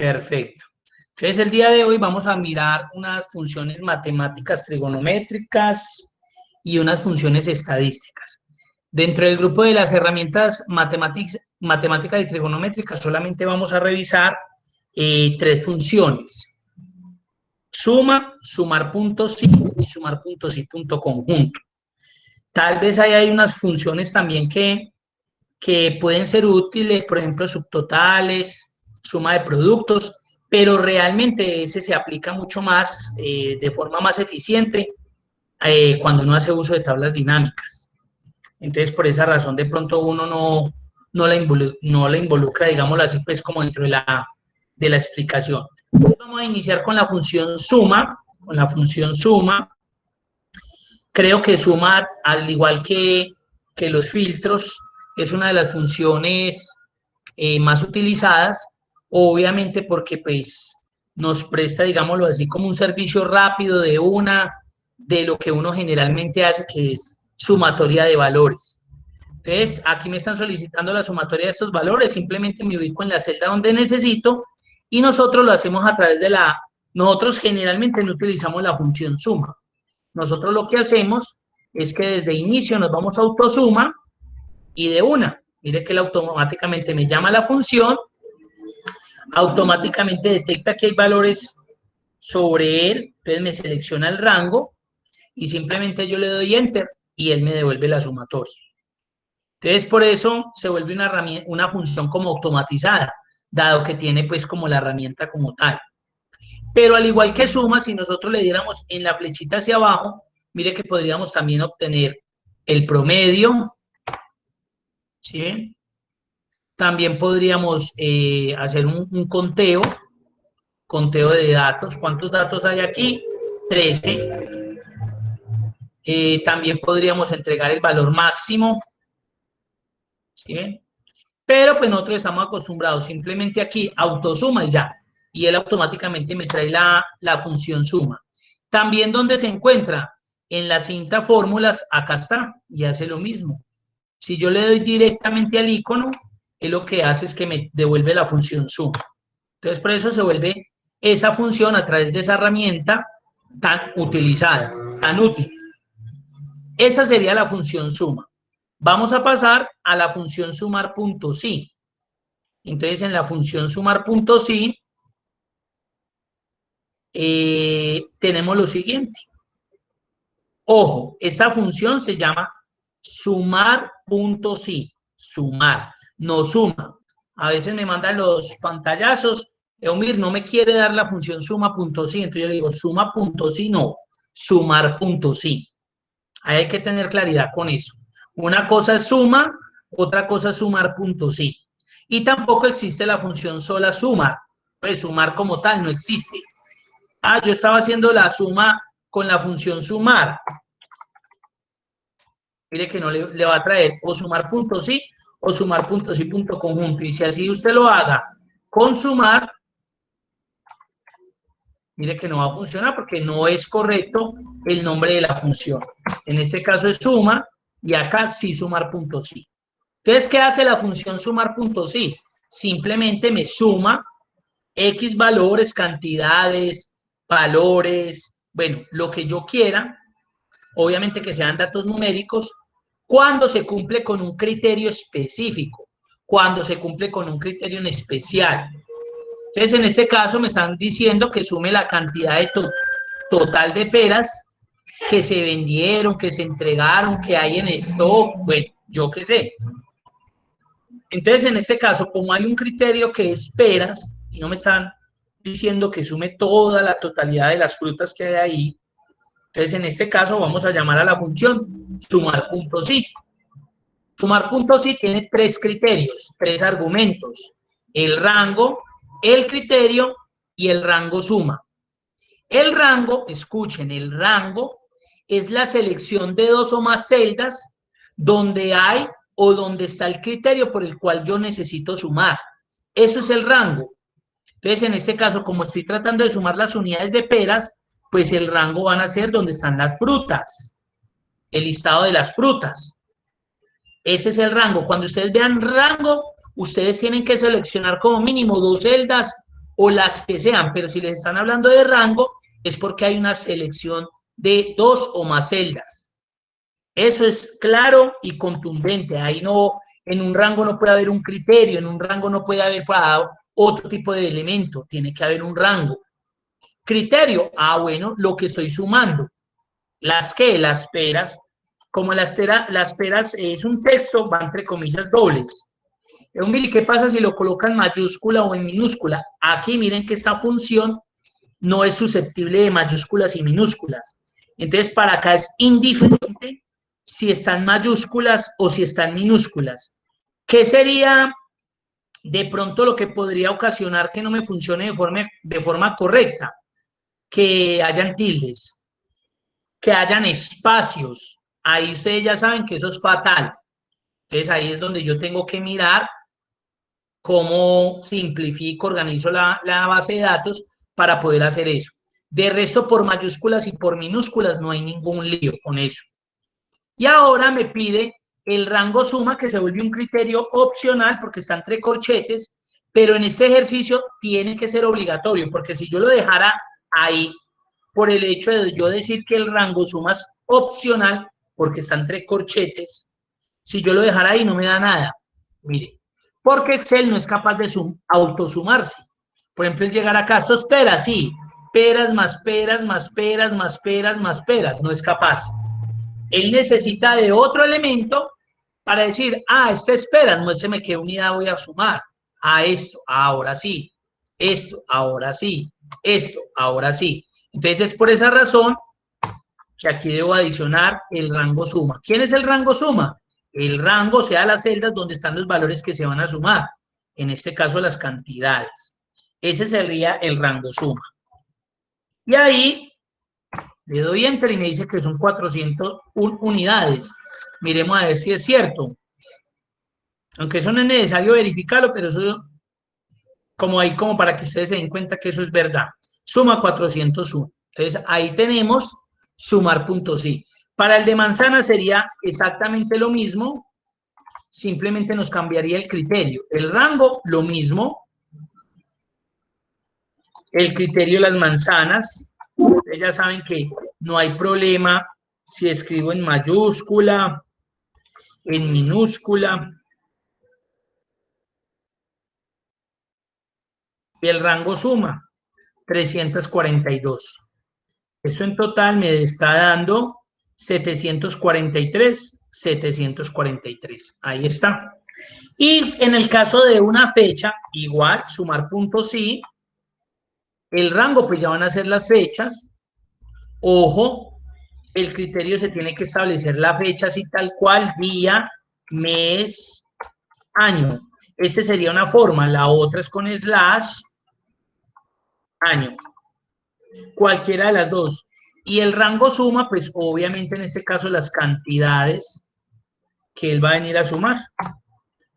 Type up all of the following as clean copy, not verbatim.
Perfecto. Entonces, el día de hoy vamos a mirar unas funciones matemáticas trigonométricas y unas funciones estadísticas. Dentro del grupo de las herramientas matemáticas y trigonométricas solamente vamos a revisar tres funciones. Suma, sumar puntos sí y sumar puntos y punto conjunto. Tal vez hay unas funciones también que pueden ser útiles, por ejemplo, subtotales, suma de productos, pero realmente ese se aplica mucho más, de forma más eficiente, cuando uno hace uso de tablas dinámicas. Entonces, por esa razón, de pronto uno no la involucra, digámoslo así, pues como dentro de la explicación. Entonces, vamos a iniciar con la función suma. Con la función suma, creo que suma, al igual que los filtros, es una de las funciones más utilizadas, obviamente porque pues nos presta, digámoslo así, como un servicio rápido de lo que uno generalmente hace, que es sumatoria de valores. Entonces, aquí me están solicitando la sumatoria de estos valores, simplemente me ubico en la celda donde necesito y nosotros lo hacemos a través nosotros generalmente no utilizamos la función suma. Nosotros lo que hacemos es que desde inicio nos vamos a autosuma y de una, mire que él automáticamente me llama la función, automáticamente detecta que hay valores sobre él, entonces me selecciona el rango y simplemente yo le doy enter y él me devuelve la sumatoria. Entonces por eso se vuelve una función como automatizada, dado que tiene pues como la herramienta como tal. Pero al igual que suma, si nosotros le diéramos en la flechita hacia abajo, mire que podríamos también obtener el promedio, ¿sí? También podríamos hacer un conteo de datos. ¿Cuántos datos hay aquí? 13. También podríamos entregar el valor máximo, ¿sí? Pero pues nosotros estamos acostumbrados simplemente aquí autosuma y ya. Y él automáticamente me trae la función suma. También donde se encuentra en la cinta fórmulas, acá está, y hace lo mismo. Si yo le doy directamente al icono, él lo que hace es que me devuelve la función suma. Entonces, por eso se vuelve esa función a través de esa herramienta tan utilizada, tan útil. Esa sería la función suma. Vamos a pasar a la función sumar punto sí. Entonces, en la función sumar punto sí, tenemos lo siguiente. Ojo, esta función se llama sumar punto sí, sumar, no suma. A veces me mandan los pantallazos, Eumir no me quiere dar la función suma punto sí, entonces yo le digo suma punto sí, no, sumar punto sí. Ahí hay que tener claridad con eso. Una cosa es suma, otra cosa es sumar punto sí. Y tampoco existe la función sola sumar, pues sumar como tal no existe. Ah, yo estaba haciendo la suma con la función sumar. Mire que no le va a traer o sumar puntos sí o sumar puntos y punto conjunto. Y si así usted lo haga con sumar, mire que no va a funcionar porque no es correcto el nombre de la función. En este caso es suma y acá sí sumar puntos sí. Entonces, ¿qué hace la función sumar puntos sí? Simplemente me suma X valores, cantidades, valores, bueno, lo que yo quiera, obviamente que sean datos numéricos, cuando se cumple con un criterio específico, cuando se cumple con un criterio en especial. Entonces, en este caso me están diciendo que sume la cantidad de total de peras que se vendieron, que se entregaron, que hay en stock, bueno, yo qué sé. Entonces, en este caso, como hay un criterio que es peras, y no me están diciendo que sume toda la totalidad de las frutas que hay ahí, entonces en este caso vamos a llamar a la función sumar puntos sí. Sumar puntos sí tiene tres criterios, tres argumentos: el rango, el criterio y el rango suma. El rango, escuchen, el rango es la selección de dos o más celdas donde hay o donde está el criterio por el cual yo necesito sumar. Eso es el rango. Entonces, en este caso, como estoy tratando de sumar las unidades de peras, pues el rango van a ser donde están las frutas, el listado de las frutas. Ese es el rango. Cuando ustedes vean rango, ustedes tienen que seleccionar como mínimo dos celdas o las que sean, pero si les están hablando de rango es porque hay una selección de 2 o más celdas. Eso es claro y contundente. Ahí no, en un rango no puede haber un criterio, en un rango no puede haber para otro tipo de elemento, tiene que haber un rango. Criterio, bueno, lo que estoy sumando. Las peras, como las peras es un texto, va entre comillas dobles. Mire, ¿qué pasa si lo colocan en mayúscula o en minúscula? Aquí miren que esta función no es susceptible de mayúsculas y minúsculas. Entonces, para acá es indiferente si están mayúsculas o si están minúsculas. ¿Qué sería de pronto lo que podría ocasionar que no me funcione de forma correcta? Que hayan tildes, que hayan espacios. Ahí ustedes ya saben que eso es fatal. Entonces, ahí es donde yo tengo que mirar cómo simplifico, organizo la base de datos para poder hacer eso. De resto, por mayúsculas y por minúsculas no hay ningún lío con eso. Y ahora me pide el rango suma, que se vuelve un criterio opcional porque está entre corchetes, pero en este ejercicio tiene que ser obligatorio, porque si yo lo dejara ahí, por el hecho de yo decir que el rango suma es opcional, porque está entre corchetes, si yo lo dejara ahí no me da nada. Mire, porque Excel no es capaz de autosumarse. Por ejemplo, el llegar acá, esto es peras, sí, peras más peras más peras más peras más peras, no es capaz. Él necesita de otro elemento para decir, esta es peras, muéstrame qué unidad voy a sumar. Esto, ahora sí. Esto, ahora sí. Esto, ahora sí. Entonces es por esa razón que aquí debo adicionar el rango suma. ¿Quién es el rango suma? El rango, o sea, las celdas donde están los valores que se van a sumar. En este caso, las cantidades. Ese sería el rango suma. Y ahí le doy enter y me dice que son 401 unidades. Miremos a ver si es cierto. Aunque eso no es necesario verificarlo, pero eso como ahí como para que ustedes se den cuenta que eso es verdad. Suma 401. Entonces ahí tenemos sumar puntos sí. Para el de manzana sería exactamente lo mismo, simplemente nos cambiaría el criterio. El rango, lo mismo. El criterio de las manzanas. Ustedes ya saben que no hay problema si escribo en mayúscula, en minúscula. Y el rango suma 342. Eso en total me está dando 743, 743. Ahí está. Y en el caso de una fecha, igual, sumar puntos sí. El rango, pues ya van a ser las fechas. Ojo, el criterio se tiene que establecer la fecha así tal cual, día, mes, año. Esta sería una forma. La otra es con slash, año. Cualquiera de las dos. Y el rango suma, pues obviamente en este caso las cantidades que él va a venir a sumar.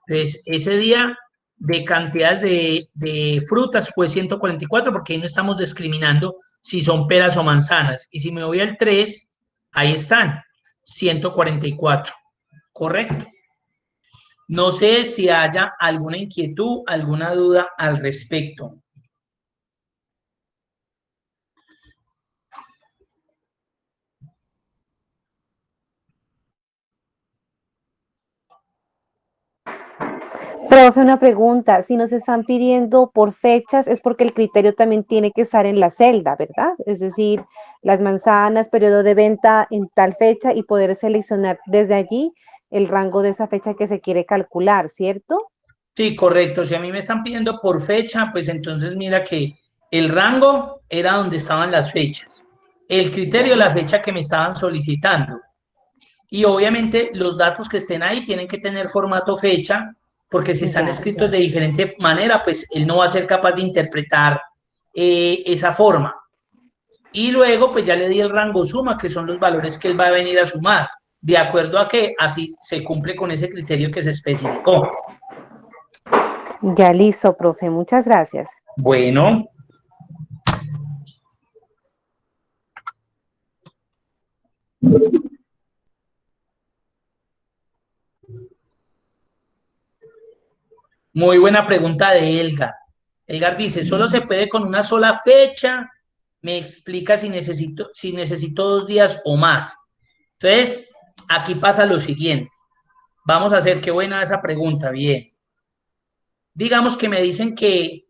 Entonces, ese día de cantidades de frutas fue 144 porque ahí no estamos discriminando si son peras o manzanas. Y si me voy al 3, ahí están, 144. Correcto. No sé si haya alguna inquietud, alguna duda al respecto. Profe, una pregunta, si nos están pidiendo por fechas es porque el criterio también tiene que estar en la celda, ¿verdad? Es decir, las manzanas, periodo de venta en tal fecha y poder seleccionar desde allí el rango de esa fecha que se quiere calcular, ¿cierto? Sí, correcto. Si a mí me están pidiendo por fecha, pues entonces mira que el rango era donde estaban las fechas. El criterio, Ya, la fecha que me estaban solicitando. Y obviamente los datos que estén ahí tienen que tener formato fecha, porque si están ya. escritos de diferente manera, pues él no va a ser capaz de interpretar esa forma. Y luego, pues ya le di el rango suma, que son los valores que él va a venir a sumar, de acuerdo a que así se cumple con ese criterio que se especificó. Ya listo, profe, muchas gracias. Bueno, muy buena pregunta de Elga. Elgar dice, solo se puede con una sola fecha. Me explica si necesito 2 días o más. Entonces, aquí pasa lo siguiente. Vamos a hacer, qué buena esa pregunta, bien. Digamos que me dicen que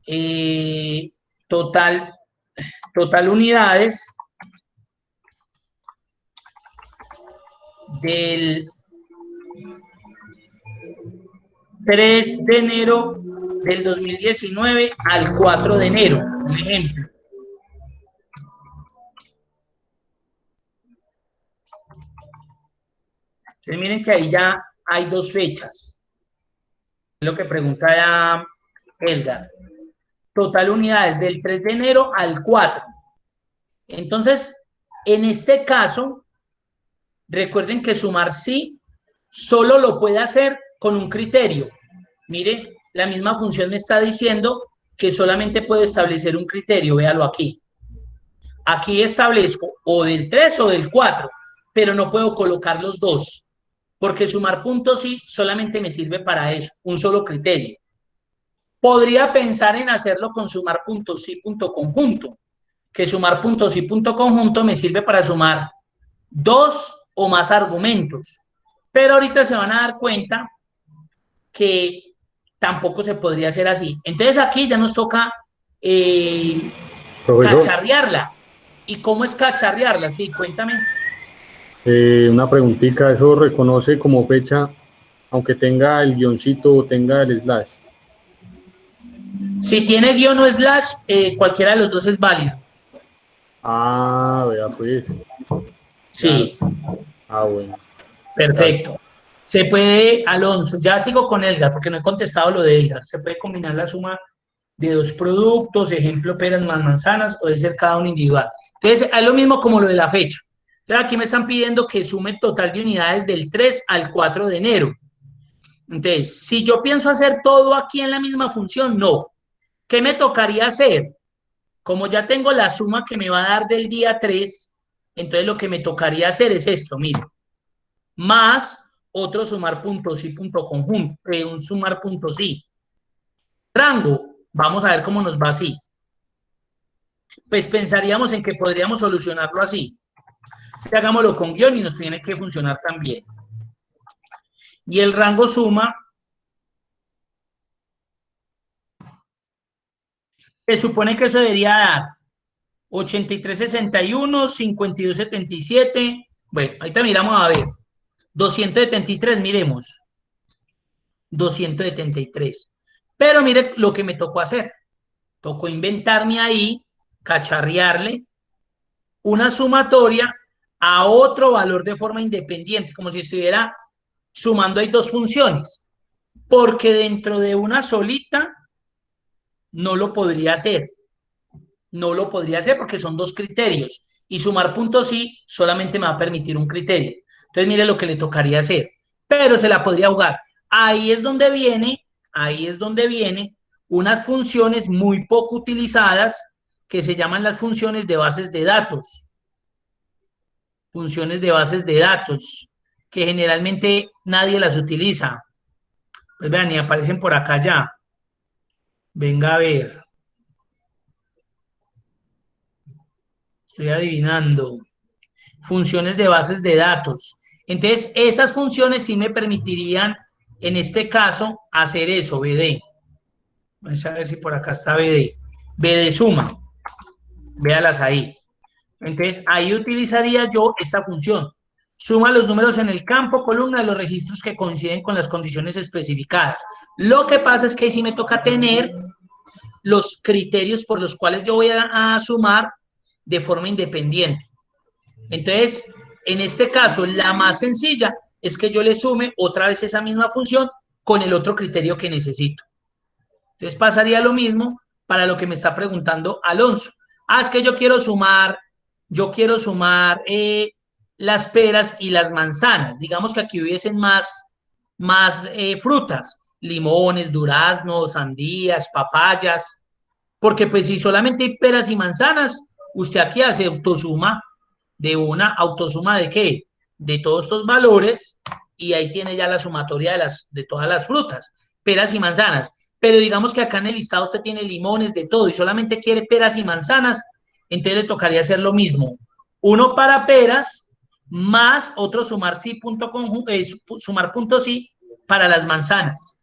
eh, total, total unidades del 3 de enero del 2019 al 4 de enero, un ejemplo. Entonces miren que ahí ya hay 2 fechas. Es lo que pregunta ya Edgar. Total unidades del 3 de enero al 4. Entonces, en este caso, recuerden que sumar sí solo lo puede hacer con un criterio. Mire, la misma función me está diciendo que solamente puedo establecer un criterio, véalo aquí. Aquí establezco o del 3 o del 4, pero no puedo colocar los dos, porque sumar puntos sí solamente me sirve para eso, un solo criterio. Podría pensar en hacerlo con sumar puntos sí punto conjunto, que sumar puntos sí punto conjunto me sirve para sumar 2 o más argumentos, pero ahorita se van a dar cuenta que tampoco se podría hacer así. Entonces aquí ya nos toca eh, Profesor, cacharrearla. ¿Y cómo es cacharrearla? Sí, cuéntame. una preguntita, ¿eso reconoce como fecha, aunque tenga el guioncito o tenga el slash? Si tiene guión o slash, cualquiera de los dos es válido. Ah, vea pues, ya, Sí, bueno, gracias. perfecto. Se puede, Alonso, ya sigo con Edgar porque no he contestado lo de Edgar. Se puede combinar la suma de 2 productos, ejemplo, peras más manzanas, o de ser cada uno individual. Entonces, es lo mismo como lo de la fecha. Entonces, aquí me están pidiendo que sume total de unidades del 3 al 4 de enero. Entonces, si yo pienso hacer todo aquí en la misma función, no. ¿Qué me tocaría hacer? Como ya tengo la suma que me va a dar del día 3, entonces lo que me tocaría hacer es esto, mire, más otro sumar puntos y punto conjunto, un sumar puntos y rango. Vamos a ver cómo nos va así. Pues pensaríamos en que podríamos solucionarlo así. Si hagámoslo con guión y nos tiene que funcionar también. Y el rango suma, se supone que eso debería dar 83,61, 52,77. Bueno, ahorita miramos a ver. 273, miremos. 273. Pero mire lo que me tocó hacer. Tocó inventarme ahí, cacharrearle una sumatoria a otro valor de forma independiente, como si estuviera sumando ahí 2 funciones, porque dentro de una solita no lo podría hacer. No lo podría hacer porque son 2 criterios y sumar puntos sí solamente me va a permitir un criterio. Entonces mire lo que le tocaría hacer, pero se la podría jugar. Ahí es donde viene unas funciones muy poco utilizadas que se llaman las funciones de bases de datos. Funciones de bases de datos que generalmente nadie las utiliza. Pues vean, y aparecen por acá ya. Venga a ver. Estoy adivinando. Funciones de bases de datos. Entonces, esas funciones sí me permitirían, en este caso, hacer eso, BD. Vamos a ver si por acá está BD. BD suma. Véalas ahí. Entonces, ahí utilizaría yo esta función. Suma los números en el campo, columna de los registros que coinciden con las condiciones especificadas. Lo que pasa es que ahí sí me toca tener los criterios por los cuales yo voy a sumar de forma independiente. Entonces, en este caso, la más sencilla es que yo le sume otra vez esa misma función con el otro criterio que necesito. Entonces, pasaría lo mismo para lo que me está preguntando Alonso. Ah, es que yo quiero sumar las peras y las manzanas. Digamos que aquí hubiesen más frutas, limones, duraznos, sandías, papayas, porque pues si solamente hay peras y manzanas, usted aquí hace autosuma de una autosuma de qué? De todos estos valores y ahí tiene ya la sumatoria de todas las frutas, peras y manzanas. pero digamos que acá en el listado usted tiene limones, de todo, y solamente quiere peras y manzanas, entonces le tocaría hacer lo mismo. Uno para peras, más otro sumar sí punto sumar punto sí para las manzanas,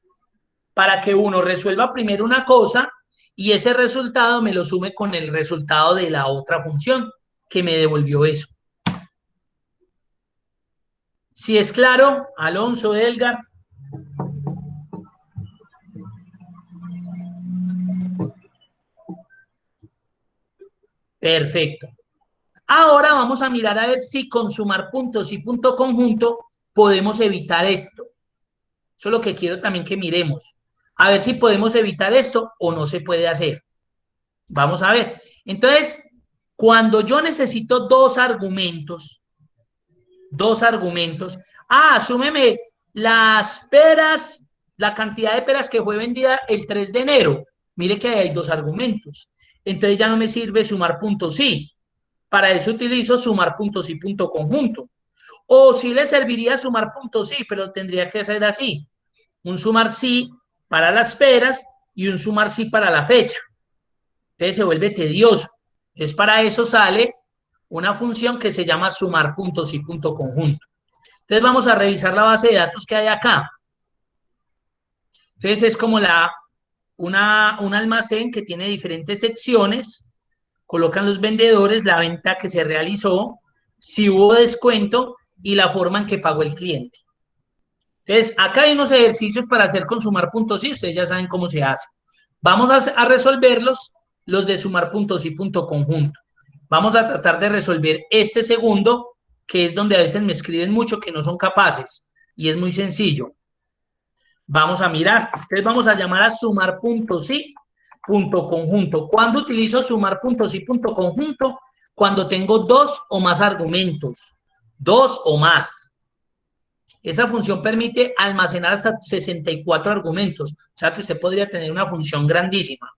para que uno resuelva primero una cosa y ese resultado me lo sume con el resultado de la otra función que me devolvió eso. Si es claro, Alonso, Edgar. Perfecto. Ahora vamos a mirar a ver si con sumar puntos y punto conjunto podemos evitar esto. Eso es lo que quiero también que miremos. A ver si podemos evitar esto o no se puede hacer. Vamos a ver. Entonces, cuando yo necesito dos argumentos, súmeme las peras, la cantidad de peras que fue vendida el 3 de enero. Mire que ahí hay dos argumentos. Entonces ya no me sirve sumar puntos sí. Para eso utilizo sumar puntos y punto conjunto. O sí le serviría sumar puntos sí, pero tendría que ser así. Un sumar sí para las peras y un sumar sí para la fecha. Entonces se vuelve tedioso. Entonces para eso sale una función que se llama sumar puntos y punto conjunto. Entonces vamos a revisar la base de datos que hay acá. Entonces es como un almacén que tiene diferentes secciones, colocan los vendedores, la venta que se realizó, si hubo descuento y la forma en que pagó el cliente. Entonces, acá hay unos ejercicios para hacer con sumar puntos y ustedes ya saben cómo se hace. Vamos a resolverlos, los de sumar puntos y punto conjunto. Vamos a tratar de resolver este segundo, que es donde a veces me escriben mucho que no son capaces, y es muy sencillo. Vamos a mirar. Entonces vamos a llamar a sumar puntos y punto conjunto. ¿Cuándo utilizo sumar puntos y punto conjunto? Cuando tengo dos o más argumentos. Dos o más. Esa función permite almacenar hasta 64 argumentos. O sea que usted podría tener una función grandísima.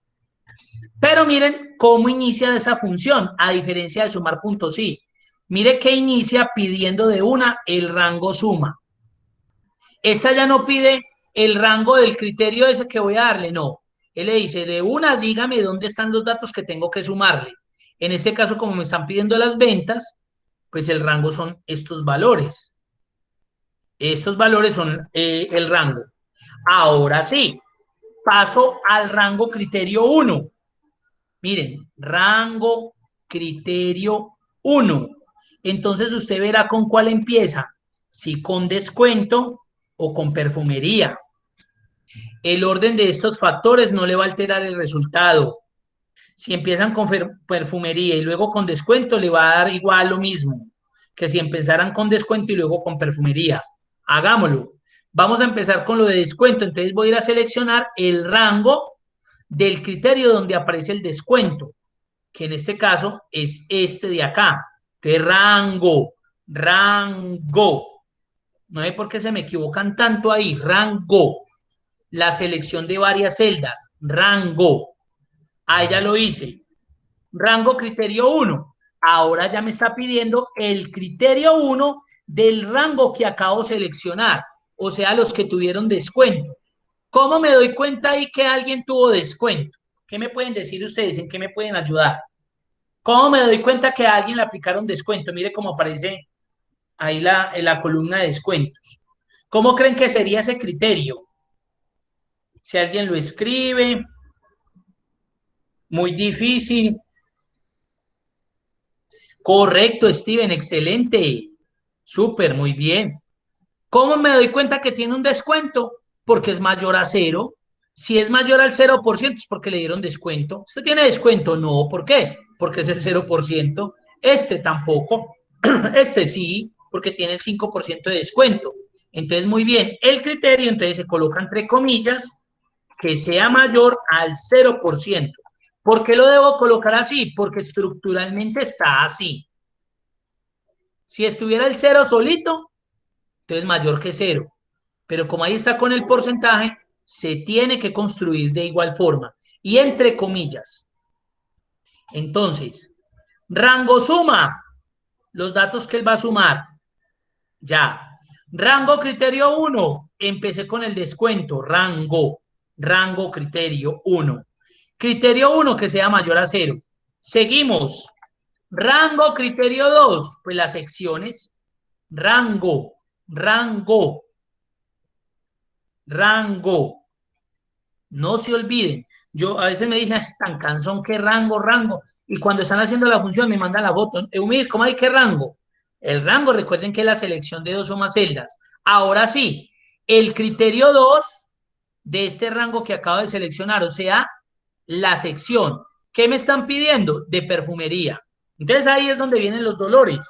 Pero miren cómo inicia esa función, a diferencia de sumar puntos y. Mire que inicia pidiendo de una el rango suma. Esta ya no pide el rango del criterio ese que voy a darle, no. Él le dice, de una, dígame dónde están los datos que tengo que sumarle. En este caso, como me están pidiendo las ventas, pues el rango son estos valores. Estos valores son el rango. Ahora sí, paso al rango criterio 1. Miren, rango criterio 1. Entonces usted verá con cuál empieza. Si con descuento o con perfumería. El orden de estos factores no le va a alterar el resultado. Si empiezan con perfumería y luego con descuento, le va a dar igual lo mismo que si empezaran con descuento y luego con perfumería. Hagámoslo. Vamos a empezar con lo de descuento. Entonces voy a ir a seleccionar el rango del criterio donde aparece el descuento, que en este caso es este de acá. Entonces, rango. No sé por qué se me equivocan tanto ahí. Rango. La selección de varias celdas. Rango. Ahí ya lo hice. Rango criterio 1. Ahora ya me está pidiendo el criterio 1 del rango que acabo de seleccionar. O sea, los que tuvieron descuento. ¿Cómo me doy cuenta ahí que alguien tuvo descuento? ¿Qué me pueden decir ustedes? ¿En qué me pueden ayudar? ¿Cómo me doy cuenta que a alguien le aplicaron descuento? Mire cómo aparece ahí en la columna de descuentos. ¿Cómo creen que sería ese criterio? Si alguien lo escribe, muy difícil. Correcto, Steven, excelente. Súper, muy bien. ¿Cómo me doy cuenta que tiene un descuento? Porque es mayor a cero. Si es mayor al 0% es porque le dieron descuento. ¿Usted tiene descuento? No, ¿por qué? Porque es el 0%. Este tampoco. Este sí, porque tiene el 5% de descuento. Entonces, muy bien. El criterio, entonces, se coloca entre comillas, que sea mayor al 0%. ¿Por qué lo debo colocar así? Porque estructuralmente está así. Si estuviera el 0 solito, entonces mayor que 0. Pero como ahí está con el porcentaje, se tiene que construir de igual forma. Y entre comillas. Entonces, rango suma, los datos que él va a sumar. Ya. Rango criterio 1, empecé con el descuento, rango. rango, criterio 1. Criterio 1 que sea mayor a 0. Seguimos. Rango, criterio 2, pues las secciones. Rango, rango, rango. No se olviden. Yo a veces me dicen, es tan cansón, ¿qué rango, rango? Y cuando están haciendo la función me mandan la foto. Eumir, ¿cómo hay qué rango? El rango, recuerden que es la selección de 2 o más celdas. Ahora sí, el criterio 2 de este rango que acabo de seleccionar, o sea, la sección. ¿Qué me están pidiendo? De perfumería. Entonces ahí es donde vienen los dolores.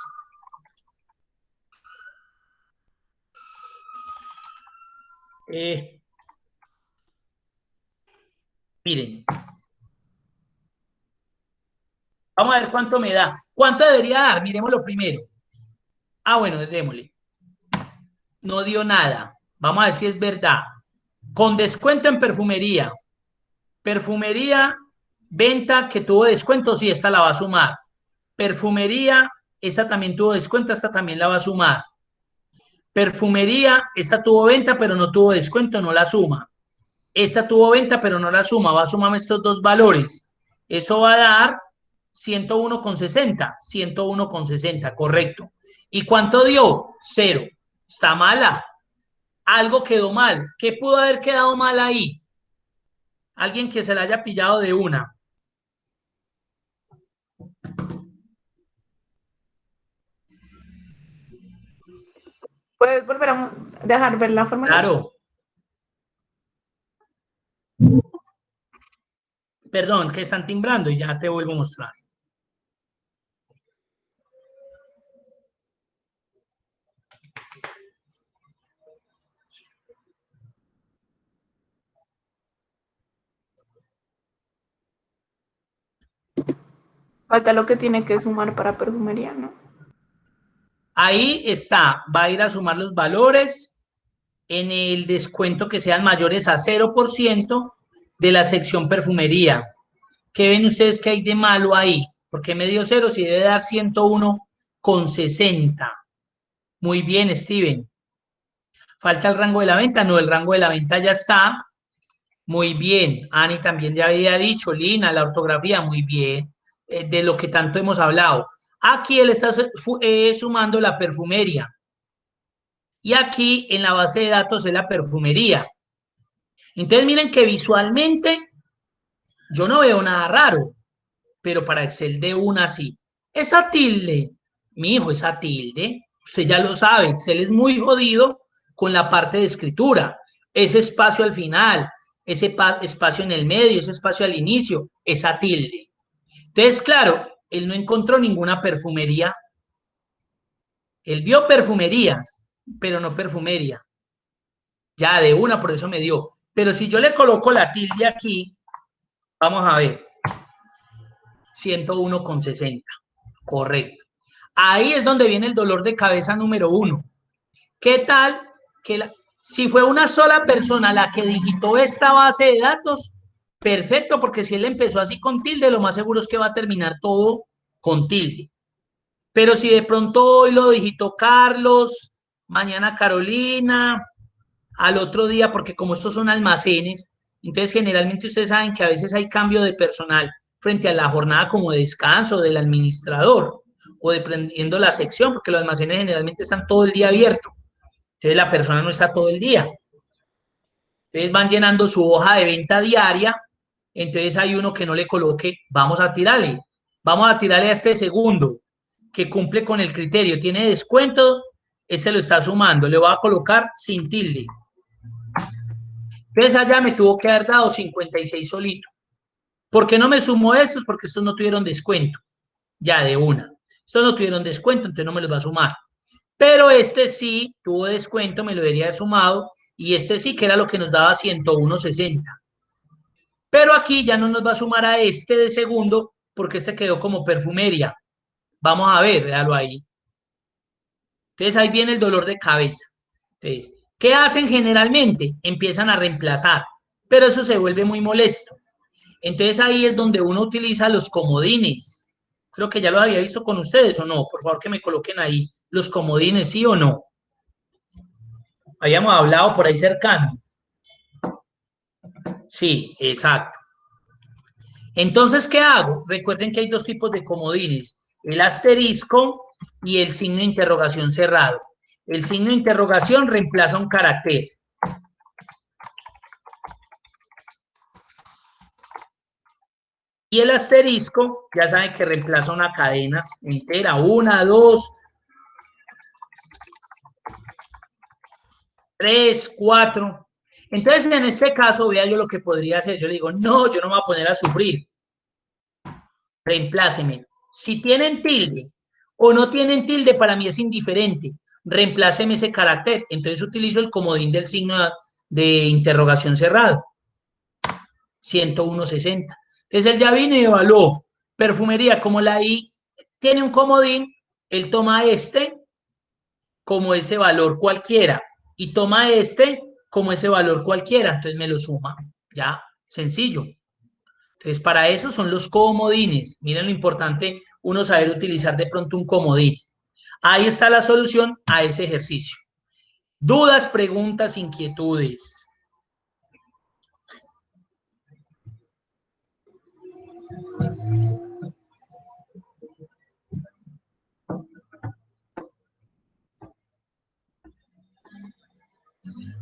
Miren, vamos a ver cuánto me da. ¿Cuánto debería dar? Miremoslo primero. Ah, bueno, démosle. No dio nada. Vamos a ver si es verdad. Con descuento en perfumería. Perfumería, venta que tuvo descuento, sí, esta la va a sumar. Perfumería, esta también tuvo descuento, esta también la va a sumar. Perfumería, esta tuvo venta, pero no tuvo descuento, no la suma. Esta tuvo venta, pero no la suma, va a sumar estos dos valores. Eso va a dar 101,60, 101,60, correcto. ¿Y cuánto dio? 0. Está mala. Algo quedó mal. ¿Qué pudo haber quedado mal ahí? Alguien que se la haya pillado de una. ¿Puedes volver a dejar ver la fórmula? Claro. Perdón, que están timbrando y ya te vuelvo a mostrar. Falta lo que tiene que sumar para perfumería, ¿no? Ahí está, va a ir a sumar los valores en el descuento que sean mayores a 0% de la sección perfumería. ¿Qué ven ustedes que hay de malo ahí? Porque me dio 0 si debe dar 101,60. Muy bien, Steven. ¿Falta el rango de la venta? No, el rango de la venta ya está. Muy bien. Ani también ya había dicho, Lina, la ortografía, muy bien. De lo que tanto hemos hablado. Aquí él está sumando la perfumería. Y aquí en la base de datos es la perfumería. Entonces miren que visualmente yo no veo nada raro, pero para Excel de una sí. Esa tilde, mi hijo, esa tilde, usted ya lo sabe, Excel es muy jodido con la parte de escritura. Ese espacio al final, ese espacio en el medio, ese espacio al inicio, esa tilde. Entonces, claro, él no encontró ninguna perfumería. Él vio perfumerías, pero no perfumería. Ya de una, por eso me dio. Pero si yo le coloco la tilde aquí, vamos a ver, 101,60. Correcto. Ahí es donde viene el dolor de cabeza número 1. ¿Qué tal que si fue una sola persona la que digitó esta base de datos? Perfecto, porque si él empezó así con tilde, lo más seguro es que va a terminar todo con tilde. Pero si de pronto hoy lo digitó Carlos, mañana Carolina, al otro día, porque como estos son almacenes, entonces generalmente ustedes saben que a veces hay cambio de personal frente a la jornada como de descanso del administrador o dependiendo la sección, porque los almacenes generalmente están todo el día abiertos. Entonces la persona no está todo el día. Entonces van llenando su hoja de venta diaria, entonces hay uno que no le coloque, vamos a tirarle a este segundo, que cumple con el criterio, tiene descuento, ese lo está sumando, le voy a colocar sin tilde. Entonces allá me tuvo que haber dado 56 solito. ¿Por qué no me sumó estos? Porque estos no tuvieron descuento, ya de una. Estos no tuvieron descuento, entonces no me los va a sumar. Pero este sí tuvo descuento, me lo debería haber sumado, y este sí que era lo que nos daba 101,60. Pero aquí ya no nos va a sumar a este de segundo, porque este quedó como perfumería. Vamos a ver, véalo ahí. Entonces ahí viene el dolor de cabeza. Entonces, ¿qué hacen generalmente? Empiezan a reemplazar, pero eso se vuelve muy molesto. Entonces ahí es donde uno utiliza los comodines. Creo que ya lo había visto con ustedes o no. Por favor que me coloquen ahí los comodines, sí o no. Habíamos hablado por ahí cercano. Sí, exacto. Entonces, ¿qué hago? Recuerden que hay dos tipos de comodines, el asterisco y el signo de interrogación cerrado. El signo de interrogación reemplaza un carácter. Y el asterisco, ya saben que reemplaza una cadena entera, 1, 2, 3, 4. Entonces, en este caso, vea yo lo que podría hacer. Yo le digo, no, yo no me voy a poner a sufrir. Reempláceme. Si tienen tilde o no tienen tilde, para mí es indiferente. Reempláceme ese carácter. Entonces utilizo el comodín del signo de interrogación cerrado. 101.60. Entonces él ya vino y evaluó. Perfumería, como la I tiene un comodín, él toma este como ese valor cualquiera y toma este como ese valor cualquiera. Entonces me lo suma. Ya, sencillo. Entonces, para eso son los comodines. Miren lo importante, uno saber utilizar de pronto un comodín. Ahí está la solución a ese ejercicio. Dudas, preguntas, inquietudes.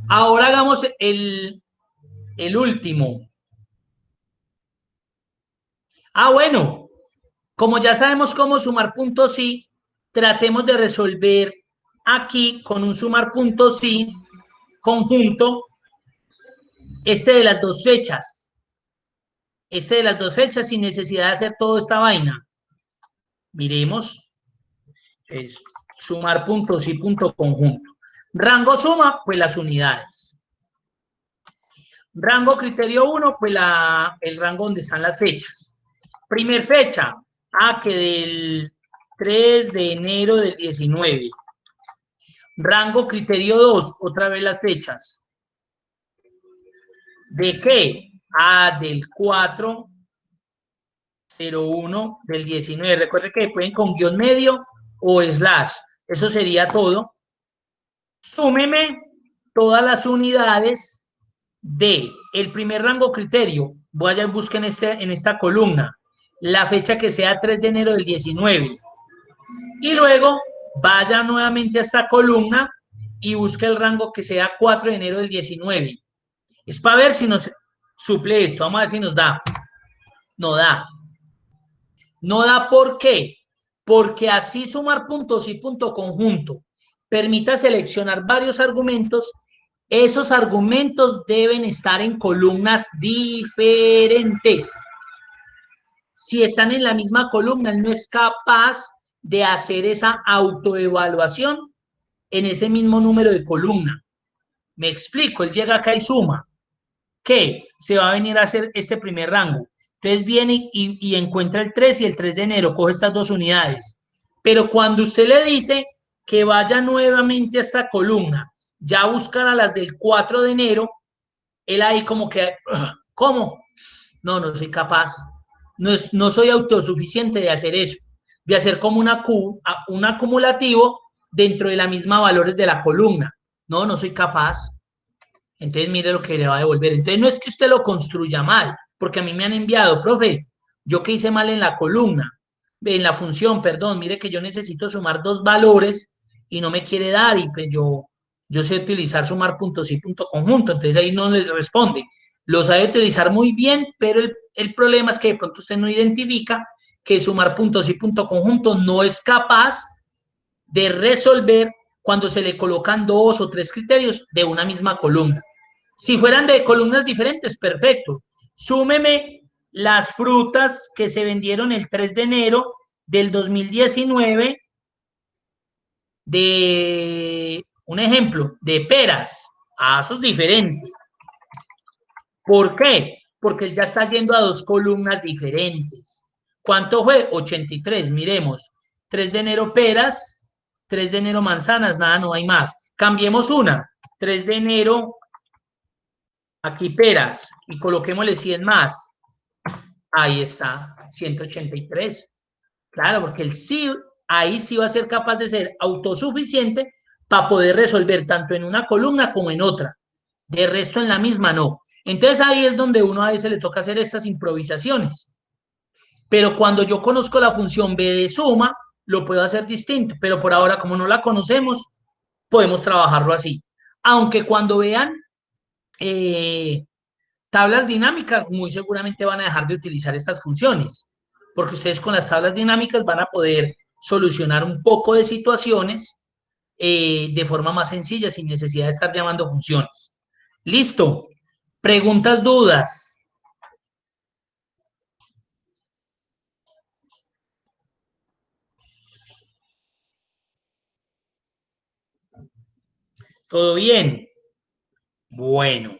Ahora hagamos el último. Bueno, como ya sabemos cómo sumar puntos sí, tratemos de resolver aquí con un sumar puntos sí conjunto de las dos fechas. De las dos fechas sin necesidad de hacer toda esta vaina. Miremos. Es sumar puntos y punto conjunto. Rango suma, pues las unidades. Rango criterio 1, pues el rango donde están las fechas. Primer fecha, que del 3 de enero del 19. Rango criterio 2, otra vez las fechas. ¿De qué? Del 4/01 del 19. Recuerden que pueden con guión medio o slash. Eso sería todo. Súmeme todas las unidades de el primer rango criterio. Vayan, busquen en esta columna la fecha que sea 3 de enero del 19. Y luego vaya nuevamente a esta columna y busque el rango que sea 4 de enero del 19. Es para ver si nos suple esto. Vamos a ver si nos da. No da. No da, ¿por qué? Porque así sumar puntos y punto conjunto permita seleccionar varios argumentos. Esos argumentos deben estar en columnas diferentes. Si están en la misma columna, él no es capaz de hacer esa autoevaluación en ese mismo número de columna. Me explico, él llega acá y suma. ¿Qué? Se va a venir a hacer este primer rango. Entonces viene y encuentra el 3 y el 3 de enero, coge estas dos unidades. Pero cuando usted le dice que vaya nuevamente a esta columna, ya buscar a las del 4 de enero, él ahí como que, ¿cómo? No soy capaz. No soy autosuficiente de hacer eso, de hacer como un acumulativo dentro de la misma valores de la columna. No soy capaz. Entonces, mire lo que le va a devolver. Entonces, no es que usted lo construya mal, porque a mí me han enviado, profe, yo que hice mal en la columna, en la función, perdón, mire que yo necesito sumar dos valores y no me quiere dar, y pues yo sé utilizar sumar puntos y punto conjunto, entonces ahí no les responde. Lo sabe utilizar muy bien, pero el problema es que de pronto usted no identifica que sumar puntos y punto conjunto no es capaz de resolver cuando se le colocan 2 o 3 criterios de una misma columna. Si fueran de columnas diferentes, perfecto. Súmeme las frutas que se vendieron el 3 de enero del 2019 de, un ejemplo, de peras. Eso es diferente. ¿Por qué? Porque él ya está yendo a dos columnas diferentes. ¿Cuánto fue? 83, miremos. 3 de enero peras, 3 de enero manzanas, nada, no hay más. Cambiemos una. 3 de enero aquí peras y coloquémosle 100 más. Ahí está, 183. Claro, porque él sí, ahí sí va a ser capaz de ser autosuficiente para poder resolver tanto en una columna como en otra. De resto, en la misma no. Entonces ahí es donde uno a veces le toca hacer estas improvisaciones. Pero cuando yo conozco la función B de suma, lo puedo hacer distinto. Pero por ahora, como no la conocemos, podemos trabajarlo así. Aunque cuando vean tablas dinámicas, muy seguramente van a dejar de utilizar estas funciones, porque ustedes con las tablas dinámicas van a poder solucionar un poco de situaciones de forma más sencilla, sin necesidad de estar llamando funciones. Listo. Preguntas, dudas. ¿Todo bien? Bueno.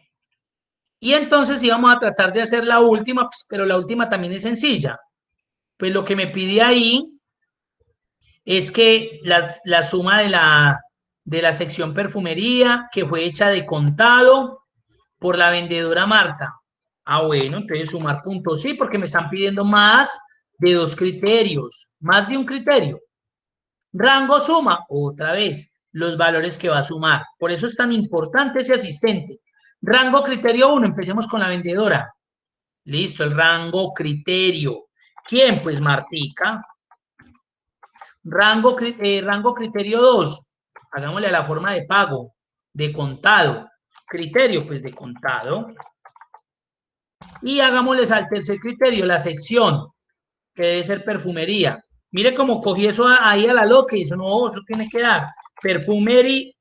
Y entonces íbamos a tratar de hacer la última, pues, pero la última también es sencilla. Pues lo que me pide ahí es que la suma de la sección perfumería, que fue hecha de contado por la vendedora Marta. Ah, bueno, entonces sumar puntos, sí, porque me están pidiendo más de 2 criterios, más de un criterio. Rango suma, otra vez, los valores que va a sumar. Por eso es tan importante ese asistente. Rango criterio 1, empecemos con la vendedora. Listo, el rango criterio. ¿Quién? Pues Martica. Rango criterio 2, hagámosle a la forma de pago, de contado. Criterio, pues de contado. Y hagámosles al tercer criterio, la sección, que debe ser perfumería. Mire cómo cogí eso ahí a la loca y eso no, eso tiene que dar. Perfumery,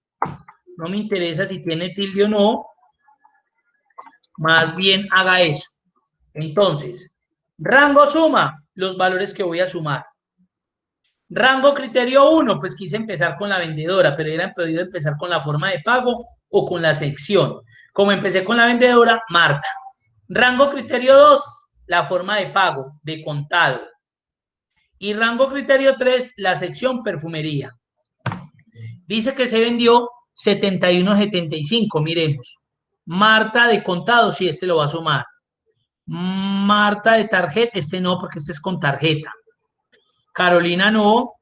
no me interesa si tiene tilde o no, más bien haga eso. Entonces, rango suma, los valores que voy a sumar. Rango criterio 1, pues quise empezar con la vendedora, pero hubieran podido empezar con la forma de pago o con la sección. Como empecé con la vendedora, Marta. Rango criterio 2, la forma de pago, de contado. Y rango criterio 3, la sección perfumería. Dice que se vendió 71.75, miremos. Marta de contado, sí, este lo va a sumar. Marta de tarjeta, este no, porque este es con tarjeta. Carolina no.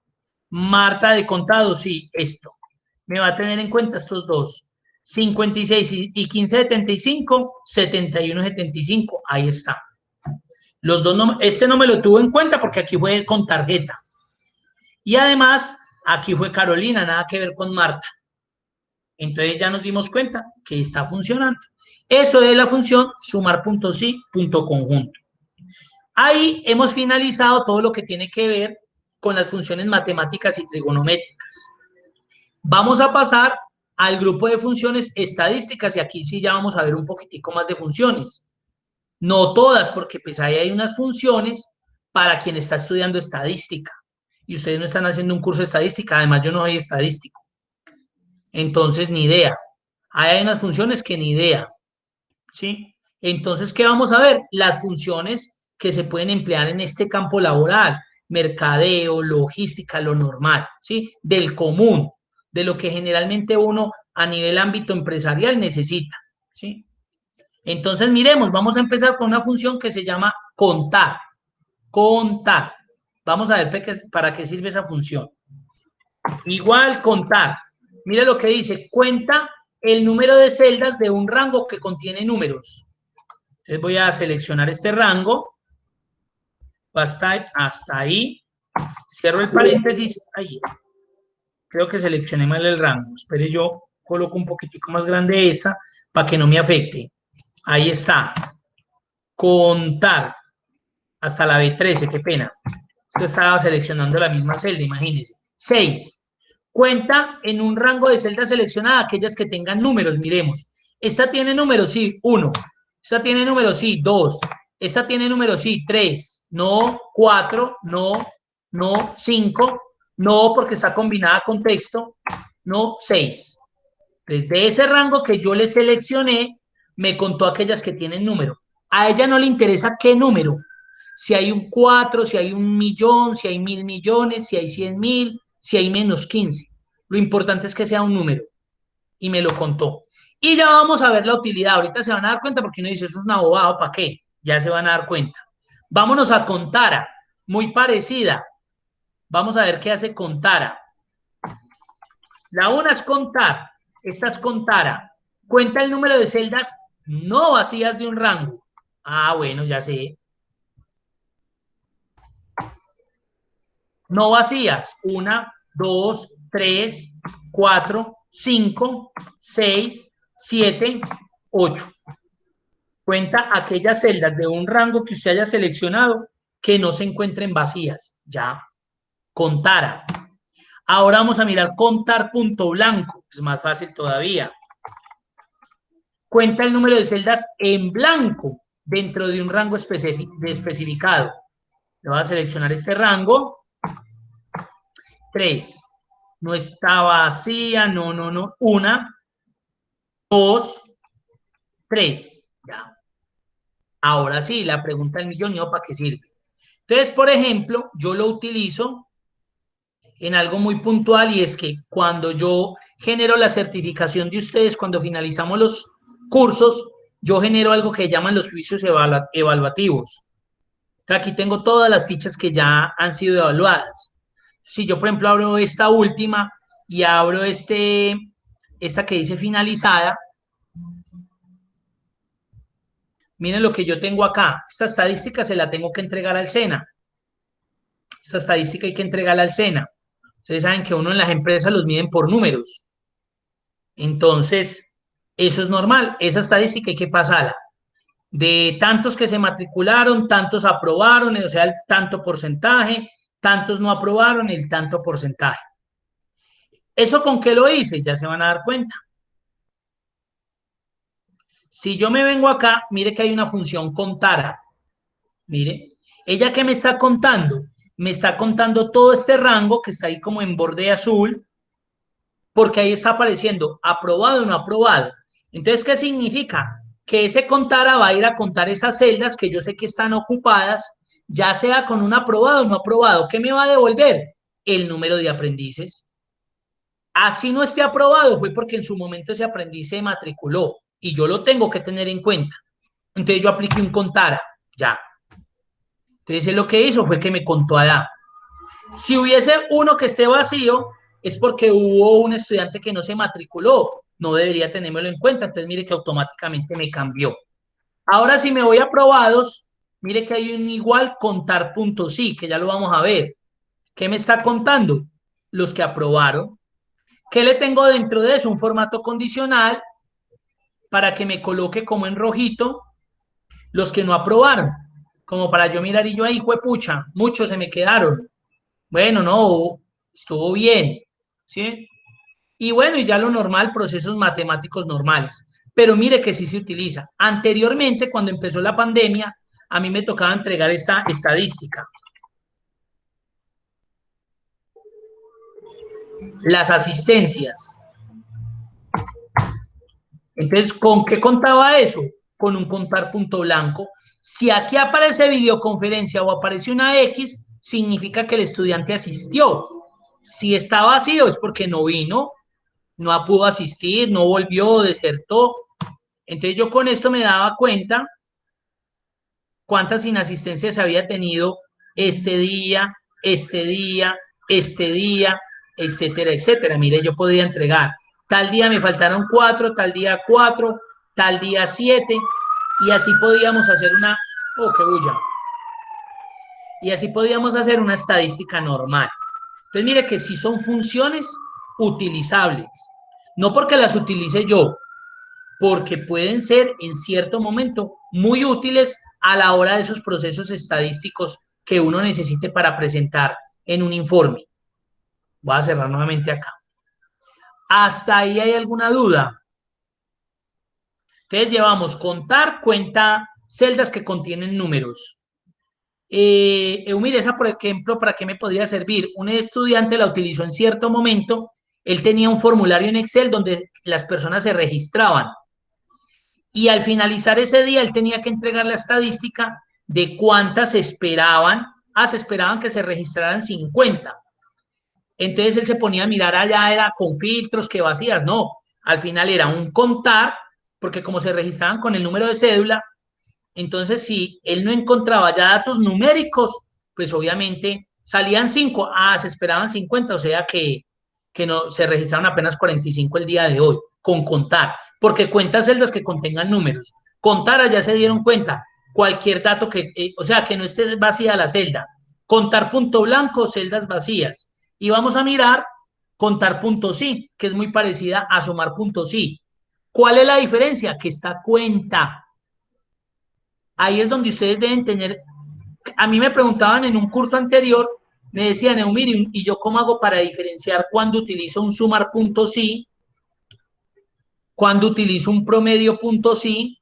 Marta de contado, sí, esto. Me va a tener en cuenta estos dos. 56 y 15.75, 71.75, ahí está. Los dos no, este no me lo tuvo en cuenta porque aquí fue con tarjeta. Y además, aquí fue Carolina, nada que ver con Marta. Entonces ya nos dimos cuenta que está funcionando. Eso es la función sumar puntos sí, punto conjunto. Ahí hemos finalizado todo lo que tiene que ver con las funciones matemáticas y trigonométricas. Vamos a pasar al grupo de funciones estadísticas y aquí sí ya vamos a ver un poquitico más de funciones. No todas, porque pues ahí hay unas funciones para quien está estudiando estadística y ustedes no están haciendo un curso de estadística, además yo no soy estadístico. Entonces, ni idea. Ahí hay unas funciones que ni idea, ¿sí? Entonces, ¿qué vamos a ver? Las funciones que se pueden emplear en este campo laboral, mercadeo, logística, lo normal, ¿sí? Del común, de lo que generalmente uno a nivel ámbito empresarial necesita, ¿sí? Entonces, miremos, vamos a empezar con una función que se llama contar. Contar. Vamos a ver para qué sirve esa función. Igual contar. Mire lo que dice, cuenta el número de celdas de un rango que contiene números. Entonces voy a seleccionar este rango. Hasta ahí. Cierro el paréntesis. Ahí. Creo que seleccioné mal el rango. Espere, yo coloco un poquitico más grande esta para que no me afecte. Ahí está. Contar. Hasta la B13, qué pena. Esto estaba seleccionando la misma celda, imagínense. 6. Cuenta en un rango de celdas seleccionadas aquellas que tengan números. Miremos. Esta tiene números, sí, 1. Esta tiene números, sí, 2. Esta tiene números, sí, 3. No, 4. No, 5. No, porque está combinada con texto. No, 6. Desde ese rango que yo le seleccioné, me contó aquellas que tienen número. A ella no le interesa qué número. Si hay un 4, si hay 1.000.000, si hay 1.000.000.000, si hay 100.000, si hay menos 15. Lo importante es que sea un número. Y me lo contó. Y ya vamos a ver la utilidad. Ahorita se van a dar cuenta porque uno dice, eso es una bobada, ¿para qué? Ya se van a dar cuenta. Vámonos a Contara. Muy parecida. Vamos a ver qué hace Contara. La una es contar. Esta es Contara. Cuenta el número de celdas no vacías de un rango. Ah, bueno, ya sé. No vacías. 1, 2, 3, 4, 5, 6, 7, 8. Cuenta aquellas celdas de un rango que usted haya seleccionado que no se encuentren vacías. Ya, contara. Ahora vamos a mirar contar punto blanco. Es más fácil todavía. Cuenta el número de celdas en blanco dentro de un rango especificado. Le voy a seleccionar este rango. 3. No está vacía. No. 1, 2, 3. Ya. Ahora sí, la pregunta del millón, ¿yo para qué sirve? Entonces, por ejemplo, yo lo utilizo en algo muy puntual y es que cuando yo genero la certificación de ustedes, cuando finalizamos los cursos, yo genero algo que llaman los juicios evaluativos. Aquí tengo todas las fichas que ya han sido evaluadas. Si yo, por ejemplo, abro esta última y abro esta que dice finalizada, miren lo que yo tengo acá. Esta estadística se la tengo que entregar al SENA. Esta estadística hay que entregarla al SENA. Ustedes saben que uno en las empresas los miden por números. Entonces, eso es normal. Esa estadística hay que pasarla. De tantos que se matricularon, tantos aprobaron, o sea, el tanto porcentaje, tantos no aprobaron, el tanto porcentaje. ¿Eso con qué lo hice? Ya se van a dar cuenta. Si yo me vengo acá, mire que hay una función contara. Mire, ¿ella qué me está contando? Me está contando todo este rango que está ahí como en borde azul, porque ahí está apareciendo aprobado o no aprobado. Entonces, ¿qué significa? Que ese contara va a ir a contar esas celdas que yo sé que están ocupadas, ya sea con un aprobado o no aprobado. ¿Qué me va a devolver? El número de aprendices. Así no esté aprobado, fue porque en su momento ese aprendiz se matriculó y yo lo tengo que tener en cuenta. Entonces yo apliqué un contara, ya. Entonces lo que hizo fue que me contó allá. Si hubiese uno que esté vacío, es porque hubo un estudiante que no se matriculó. No debería tenérmelo en cuenta. Entonces, mire que automáticamente me cambió. Ahora, si me voy a aprobados, mire que hay un igual contar puntos sí, que ya lo vamos a ver. ¿Qué me está contando? Los que aprobaron. ¿Qué le tengo dentro de eso? Un formato condicional para que me coloque como en rojito los que no aprobaron. Como para yo mirar y yo ahí, juepucha, muchos se me quedaron. Bueno, no, estuvo bien, ¿sí? Y bueno, y ya lo normal, procesos matemáticos normales. Pero mire que sí se utiliza. Anteriormente, cuando empezó la pandemia, a mí me tocaba entregar esta estadística. Las asistencias. Entonces, ¿con qué contaba eso? Con un contar punto blanco. Si aquí aparece videoconferencia o aparece una X, significa que el estudiante asistió. Si está vacío es porque no vino, no pudo asistir, no volvió, desertó. Entonces yo con esto me daba cuenta cuántas inasistencias había tenido este día, etcétera, etcétera. Mire, yo podía entregar. Tal día me faltaron 4, tal día 4, tal día 7, y así podíamos hacer una... ¡Oh, qué bulla! Y así podíamos hacer una estadística normal. Entonces, mire que sí son funciones utilizables. No porque las utilice yo, porque pueden ser en cierto momento muy útiles a la hora de esos procesos estadísticos que uno necesite para presentar en un informe. Voy a cerrar nuevamente acá. ¿Hasta ahí hay alguna duda? Entonces llevamos contar, cuenta celdas que contienen números. Eumir, esa por ejemplo, ¿para qué me podría servir? Un estudiante la utilizó en cierto momento, él tenía un formulario en Excel donde las personas se registraban y al finalizar ese día él tenía que entregar la estadística de cuántas esperaban. Se esperaban que se registraran 50. Entonces él se ponía a mirar allá, era con filtros, que vacías, no. Al final era un contar, porque como se registraban con el número de cédula, entonces si él no encontraba ya datos numéricos, pues obviamente salían 5, se esperaban 50, o sea que no se registraron apenas 45 el día de hoy, con contar, porque cuenta celdas que contengan números. Contar, ya se dieron cuenta, cualquier dato que, o sea, que no esté vacía la celda. Contar punto blanco, celdas vacías. Y vamos a mirar contar punto sí, que es muy parecida a sumar punto sí. ¿Cuál es la diferencia? Que esta cuenta. Ahí es donde ustedes deben tener. A mí me preguntaban en un curso anterior, me decían, Eumiri, ¿y yo cómo hago para diferenciar cuando utilizo un sumar punto sí, cuando utilizo un promedio punto sí,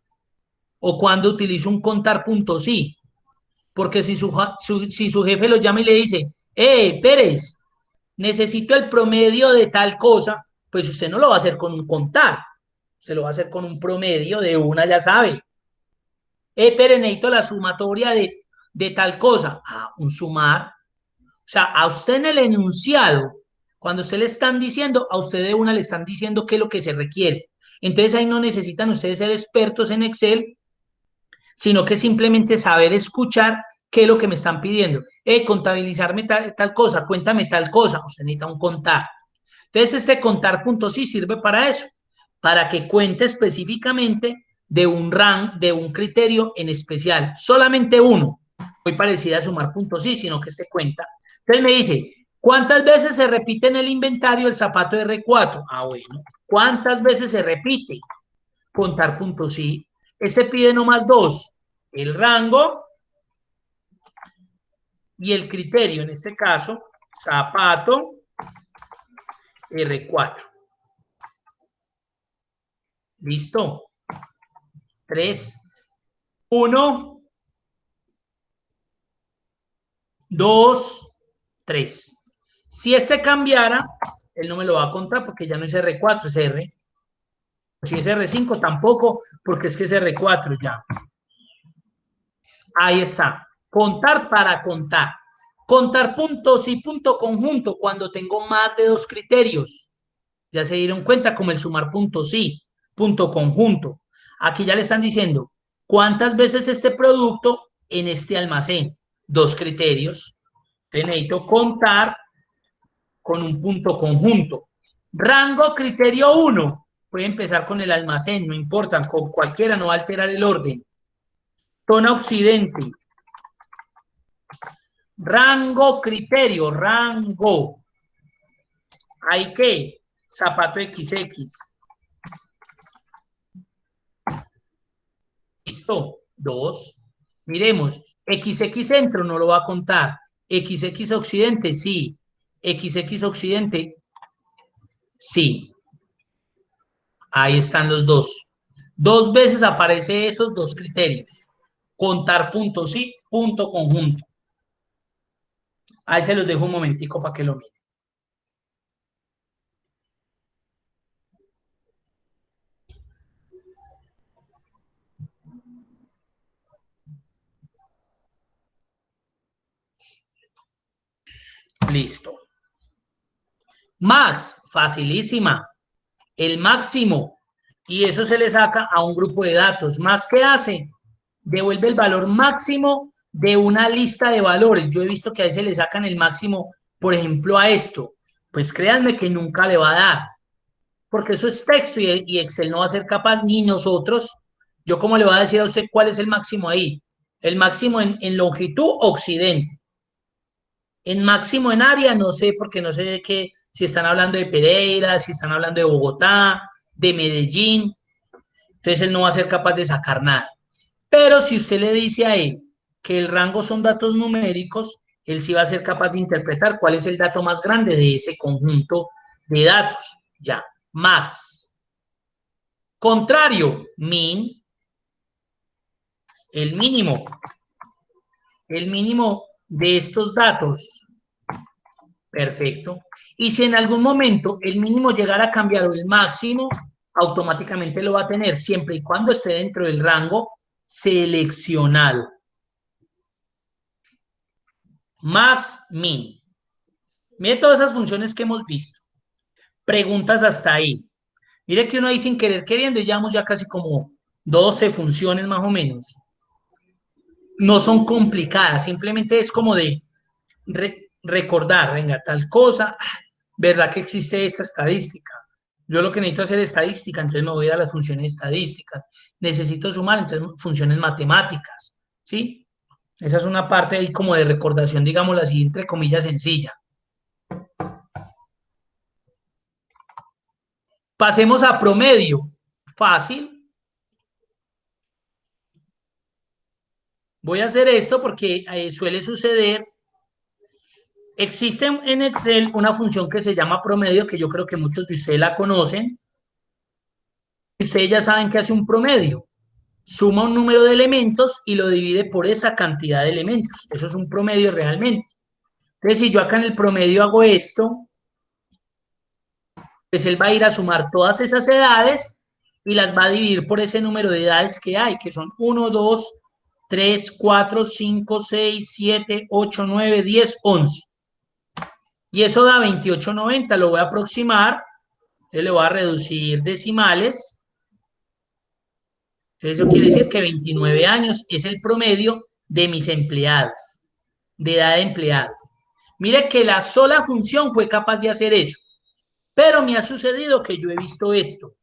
o cuando utilizo un contar punto sí? Porque si su jefe lo llama y le dice, Pérez, necesito el promedio de tal cosa, pues usted no lo va a hacer con un contar, se lo va a hacer con un promedio de una, ya sabe. Pérez, necesito la sumatoria de tal cosa. Ah, un sumar. O sea, a usted en el enunciado, cuando usted le están diciendo, a usted de una le están diciendo qué es lo que se requiere. Entonces ahí no necesitan ustedes ser expertos en Excel, sino que simplemente saber escuchar qué es lo que me están pidiendo. Contabilizarme tal cosa, cuéntame tal cosa. Usted necesita un contar. Entonces este contar punto sí sirve para eso, para que cuente específicamente de un de un criterio en especial. Solamente uno, muy parecida a sumar punto sí, sino que se cuenta. Entonces me dice, ¿cuántas veces se repite en el inventario el zapato R4? Ah, bueno. ¿Cuántas veces se repite? Contar punto sí. Este pide nomás dos, el rango y el criterio, en este caso, zapato R4. ¿Listo? 3, 1, 2, 3. Si este cambiara, él no me lo va a contar porque ya no es R4, es R. Si es R5 tampoco, porque es que es R4 ya. Ahí está. Contar para contar. Contar puntos y punto conjunto cuando tengo más de dos criterios. Ya se dieron cuenta, como el sumar puntos sí, punto conjunto. Aquí ya le están diciendo cuántas veces este producto en este almacén. Dos criterios. Necesito contar con un punto conjunto. Rango criterio 1. Puede empezar con el almacén, no importa, con cualquiera, no va a alterar el orden. Zona occidente. Rango criterio, rango. ¿Hay qué? Zapato XX. Listo. 2. Miremos. XX centro no lo va a contar. XX occidente, sí. XX occidente, sí. Ahí están los dos. Dos veces aparece esos dos criterios. Contar punto sí, punto conjunto. Ahí se los dejo un momentico para que lo miren. Listo. Max, facilísima. El máximo. Y eso se le saca a un grupo de datos. Más que hace, devuelve el valor máximo de una lista de valores. Yo he visto que a veces le sacan el máximo, por ejemplo, a esto. Pues créanme que nunca le va a dar. Porque eso es texto y Excel no va a ser capaz, ni nosotros. Yo cómo le voy a decir a usted cuál es el máximo ahí. El máximo en longitud occidente. En máximo en área, no sé, porque no sé de qué, si están hablando de Pereira, si están hablando de Bogotá, de Medellín. Entonces él no va a ser capaz de sacar nada. Pero si usted le dice a él que el rango son datos numéricos, él sí va a ser capaz de interpretar cuál es el dato más grande de ese conjunto de datos. Ya, max. Contrario, min. El mínimo. El mínimo de estos datos. Perfecto. Y si en algún momento el mínimo llegara a cambiar o el máximo, automáticamente lo va a tener siempre y cuando esté dentro del rango seleccionado. Max, min. Mire todas esas funciones que hemos visto. Preguntas hasta ahí. Mire que uno ahí sin querer queriendo, llevamos ya casi como 12 funciones más o menos. No son complicadas, simplemente es como de recordar, venga, tal cosa, ¿verdad que existe esta estadística? Yo lo que necesito hacer es estadística, entonces me voy a ir a las funciones estadísticas. Necesito sumar, entonces funciones matemáticas, ¿sí? Esa es una parte ahí como de recordación, digámoslo así, entre comillas, sencilla. Pasemos a promedio. Fácil. Voy a hacer esto porque suele suceder. Existe en Excel una función que se llama promedio, que yo creo que muchos de ustedes la conocen. Ustedes ya saben que hace un promedio. Suma un número de elementos y lo divide por esa cantidad de elementos. Eso es un promedio realmente. Entonces, si yo acá en el promedio hago esto, pues él va a ir a sumar todas esas edades y las va a dividir por ese número de edades que hay, que son 1, 2, 3, 4, 5, 6, 7, 8, 9, 10, 11. Y eso da 28,90. Lo voy a aproximar. Entonces le voy a reducir decimales. Entonces eso quiere decir que 29 años es el promedio de mis empleados, de edad de empleados. Mire que la sola función fue capaz de hacer eso. Pero me ha sucedido que yo he visto esto.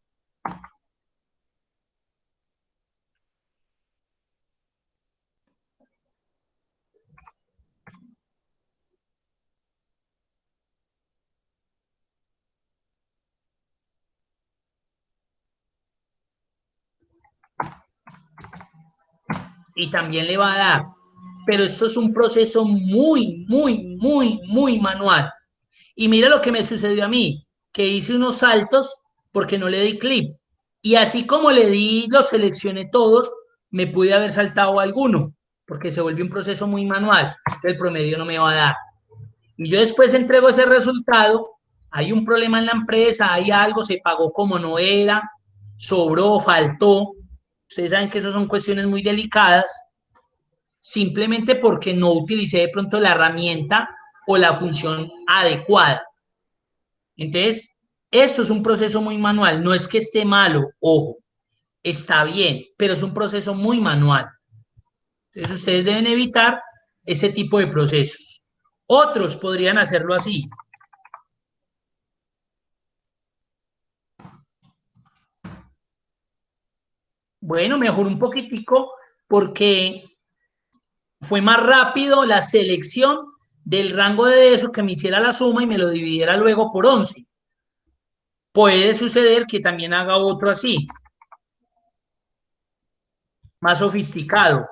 Y también le va a dar. Pero esto es un proceso muy manual. Y mira lo que me sucedió a mí, que hice unos saltos porque no le di clip. Y así como le di, los seleccioné todos, me pude haber saltado alguno, porque se vuelve un proceso muy manual. El promedio no me va a dar. Y yo después entrego ese resultado, hay un problema en la empresa, hay algo, se pagó como no era, sobró, faltó. Ustedes saben que eso son cuestiones muy delicadas, simplemente porque no utilicé de pronto la herramienta o la función adecuada. Entonces, esto es un proceso muy manual, no es que esté malo, ojo, está bien, pero es un proceso muy manual. Entonces, ustedes deben evitar ese tipo de procesos. Otros podrían hacerlo así. Bueno, mejor un poquitico porque fue más rápido la selección del rango de eso que me hiciera la suma y me lo dividiera luego por 11. Puede suceder que también haga otro así, más sofisticado.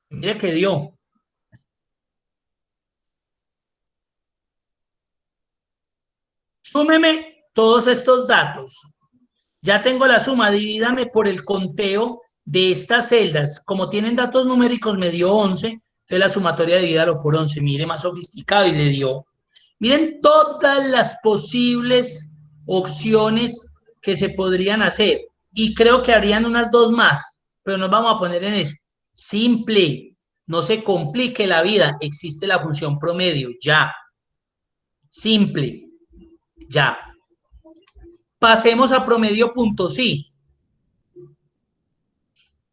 Mire que dio. Súmeme todos estos datos. Ya tengo la suma, divídame por el conteo de estas celdas. Como tienen datos numéricos, me dio 11. Entonces la sumatoria divídalo por 11. Mire, más sofisticado y le dio. Miren todas las posibles opciones que se podrían hacer. Y creo que harían unas dos más, pero nos vamos a poner en eso. Simple, no se complique la vida. Existe la función promedio, ya. Simple, ya. Pasemos a promedio punto sí.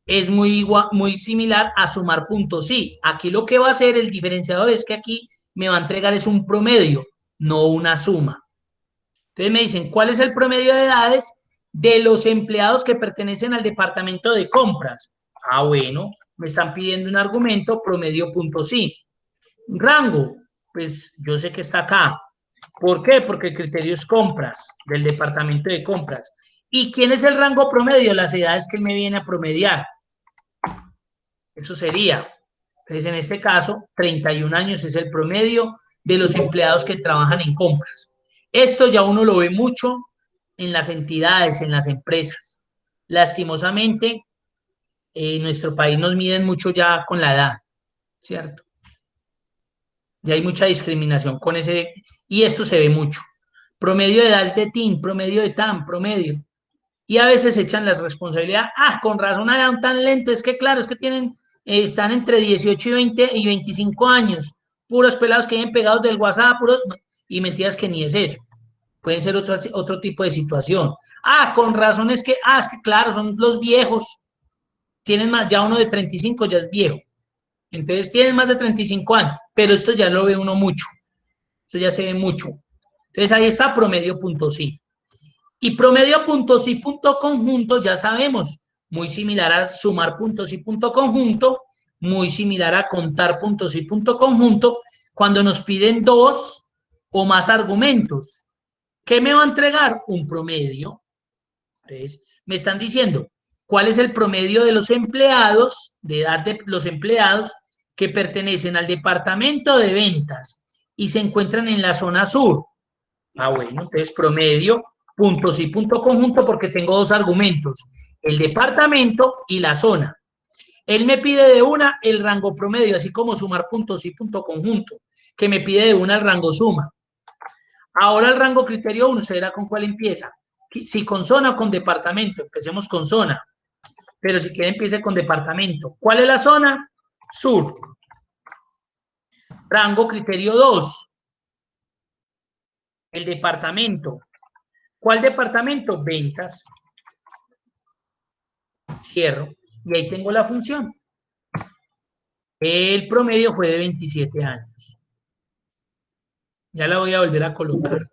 Es muy similar a sumar puntos sí. Aquí lo que va a hacer el diferenciador es que aquí me va a entregar es un promedio, no una suma. Entonces me dicen, ¿cuál es el promedio de edades de los empleados que pertenecen al departamento de compras? Ah, bueno, me están pidiendo un argumento, promedio punto sí. Rango, pues yo sé que está acá. ¿Por qué? Porque el criterio es compras, del departamento de compras. ¿Y quién es el rango promedio? Las edades que él me viene a promediar. Eso sería. Entonces, en este caso, 31 años es el promedio de los empleados que trabajan en compras. Esto ya uno lo ve mucho en las entidades, en las empresas. Lastimosamente, en nuestro país nos miden mucho ya con la edad, ¿cierto? Ya hay mucha discriminación con ese, y esto se ve mucho. Promedio de edad de TIN, promedio de TAM, promedio. Y a veces echan la responsabilidad, con razón hagan tan lento, es que claro, es que están entre 18 y 20 y 25 años, puros pelados que vienen pegados del WhatsApp, y mentiras que ni es eso. Pueden ser otro tipo de situación. Con razón es que claro, son los viejos, tienen más, ya uno de 35 ya es viejo. Entonces tienen más de 35 años, pero esto ya lo ve uno mucho. Esto ya se ve mucho. Entonces ahí está promedio.si. Y promedio.si.conjunto ya sabemos, muy similar a sumar.si.conjunto, muy similar a contar.si.conjunto, cuando nos piden 2 o más argumentos. ¿Qué me va a entregar? Un promedio. Entonces, me están diciendo cuál es el promedio de los empleados, de edad de los empleados que pertenecen al departamento de ventas y se encuentran en la zona sur. Bueno, entonces promedio, punto sí, punto conjunto, porque tengo 2 argumentos, el departamento y la zona. Él me pide de una el rango promedio, así como sumar punto sí, punto conjunto, que me pide de una el rango suma. Ahora el rango criterio 1, ¿se verá con cuál empieza? Si con zona o con departamento. Empecemos con zona, pero si quiere empiece con departamento. ¿Cuál es la zona? Sur. Rango criterio 2. El departamento. ¿Cuál departamento? Ventas. Cierro. Y ahí tengo la función. El promedio fue de 27 años. Ya la voy a volver a colocar.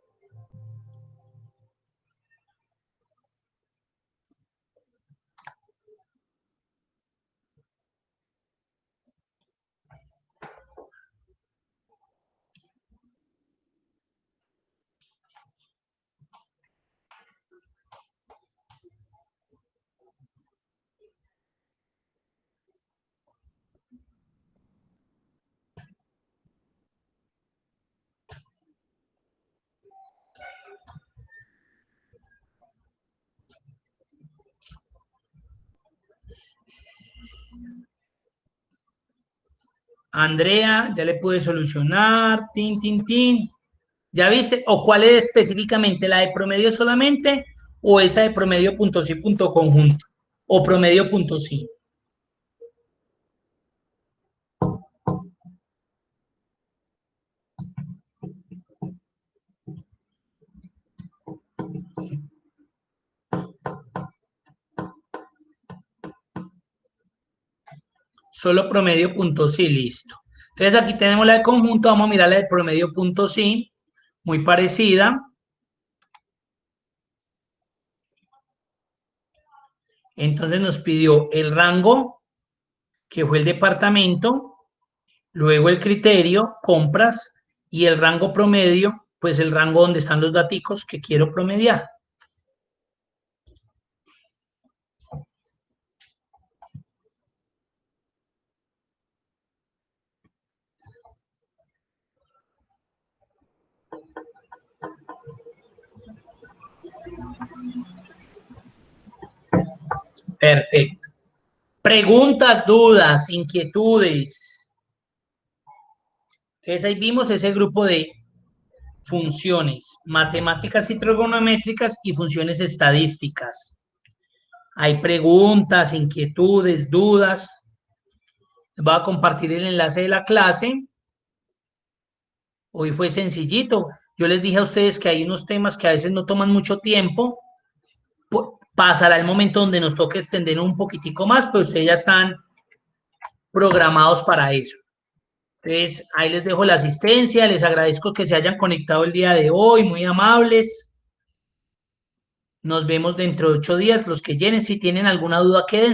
Andrea, ya le pude solucionar. Tin, tin, tin. ¿Ya viste? ¿O cuál es específicamente? ¿La de promedio solamente o esa de promedio punto sí punto conjunto? ¿O promedio punto sí? Solo promedio punto sí, listo. Entonces aquí tenemos la de conjunto, vamos a mirar la de promedio punto sí, muy parecida. Entonces nos pidió el rango, que fue el departamento, luego el criterio, compras, y el rango promedio, pues el rango donde están los daticos que quiero promediar. Perfecto. Preguntas, dudas, inquietudes. Entonces ahí vimos ese grupo de funciones matemáticas y trigonométricas y funciones estadísticas. Hay preguntas, inquietudes, dudas. Les voy a compartir el enlace de la clase. Hoy fue sencillito. Yo les dije a ustedes que hay unos temas que a veces no toman mucho tiempo. Pasará el momento donde nos toque extender un poquitico más, pero ustedes ya están programados para eso. Entonces, ahí les dejo la asistencia. Les agradezco que se hayan conectado el día de hoy, muy amables. Nos vemos dentro de 8 días. Los que llenen, si tienen alguna duda, quédense.